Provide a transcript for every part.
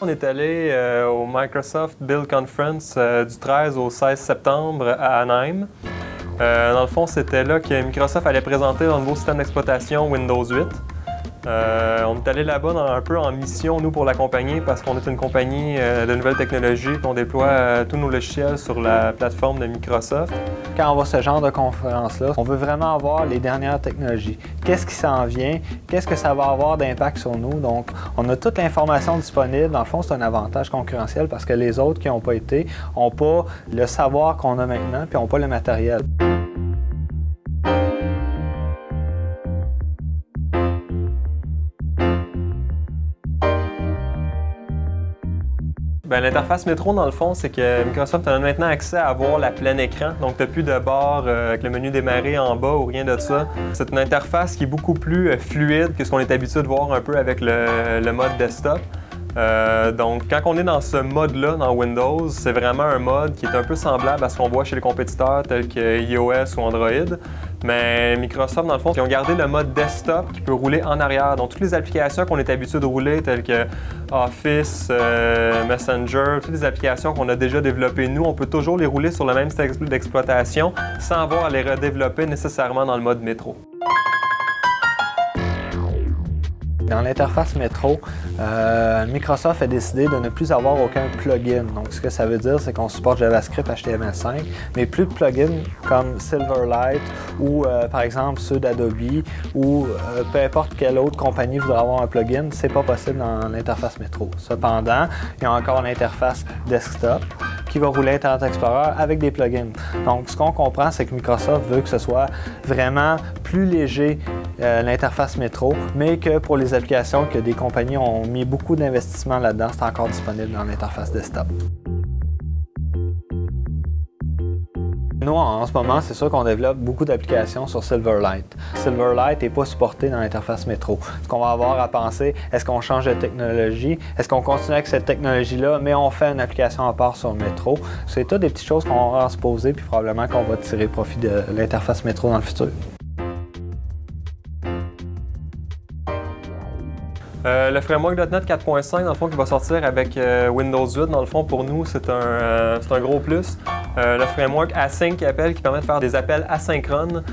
On est allé au Microsoft Build Conference du 13 au 16 septembre à Anaheim. Dans le fond, c'était là que Microsoft allait présenter leur nouveau système d'exploitation Windows 8. On est allé là-bas un peu en mission, nous, pour l'accompagner, parce qu'on est une compagnie de nouvelles technologies, qu'on déploie tous nos logiciels sur la plateforme de Microsoft. Quand on va à ce genre de conférence-là, on veut vraiment avoir les dernières technologies. Qu'est-ce qui s'en vient? Qu'est-ce que ça va avoir d'impact sur nous? Donc, on a toute l'information disponible. Dans le fond, c'est un avantage concurrentiel parce que les autres qui n'ont pas été n'ont pas le savoir qu'on a maintenant, puis n'ont pas le matériel. L'interface métro, dans le fond, c'est que Microsoft a maintenant accès à avoir la plein écran. Donc, tu n'as plus de barre avec le menu démarrer en bas ou rien de ça. C'est une interface qui est beaucoup plus fluide que ce qu'on est habitué de voir un peu avec le mode desktop. Donc, quand on est dans ce mode-là, dans Windows, c'est vraiment un mode qui est un peu semblable à ce qu'on voit chez les compétiteurs tels que iOS ou Android. Mais Microsoft, dans le fond, ils ont gardé le mode desktop qui peut rouler en arrière. Donc, toutes les applications qu'on est habitué de rouler, telles que Office, Messenger, toutes les applications qu'on a déjà développées nous, on peut toujours les rouler sur le même système d'exploitation sans avoir à les redévelopper nécessairement dans le mode métro. Dans l'interface métro, Microsoft a décidé de ne plus avoir aucun plugin. Donc, ce que ça veut dire, c'est qu'on supporte JavaScript HTML5, mais plus de plugins comme Silverlight ou, par exemple, ceux d'Adobe ou peu importe quelle autre compagnie voudra avoir un plugin, c'est pas possible dans l'interface métro. Cependant, il y a encore l'interface desktop qui va rouler Internet Explorer avec des plugins. Donc, ce qu'on comprend, c'est que Microsoft veut que ce soit vraiment plus léger l'interface métro, mais que pour les applications que des compagnies ont mis beaucoup d'investissement là-dedans, c'est encore disponible dans l'interface desktop. Nous, en ce moment, c'est sûr qu'on développe beaucoup d'applications sur Silverlight. Silverlight n'est pas supporté dans l'interface métro. Ce qu'on va avoir à penser, est-ce qu'on change de technologie? Est-ce qu'on continue avec cette technologie-là, mais on fait une application à part sur métro? C'est toutes des petites choses qu'on va se poser, puis probablement qu'on va tirer profit de l'interface métro dans le futur. Le framework .NET 4.5, dans le fond, qui va sortir avec Windows 8, dans le fond, pour nous, c'est un gros plus. Le framework Async qui permet de faire des appels asynchrones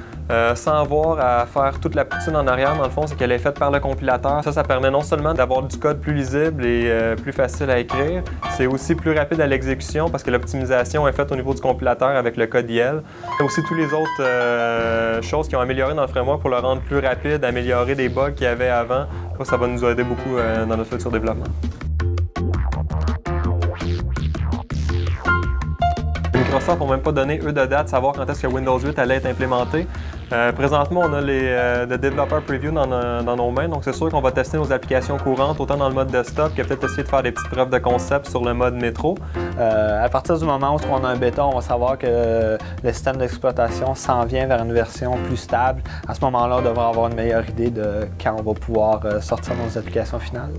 sans avoir à faire toute la poutine en arrière, dans le fond, c'est qu'elle est faite par le compilateur. Ça permet non seulement d'avoir du code plus lisible et plus facile à écrire, c'est aussi plus rapide à l'exécution parce que l'optimisation est faite au niveau du compilateur avec le code IL. Il y a aussi toutes les autres choses qui ont amélioré dans le framework pour le rendre plus rapide, améliorer des bugs qu'il y avait avant. Ça va nous aider beaucoup dans notre futur développement. Microsoft n'a même pas donné, eux, de date, de savoir quand est-ce que Windows 8 allait être implémenté. Présentement, on a les Developer Preview dans nos mains, donc c'est sûr qu'on va tester nos applications courantes, autant dans le mode desktop que peut-être essayer de faire des petites preuves de concept sur le mode métro. À partir du moment où on a un bêta, on va savoir que le système d'exploitation s'en vient vers une version plus stable. À ce moment-là, on devrait avoir une meilleure idée de quand on va pouvoir sortir nos applications finales.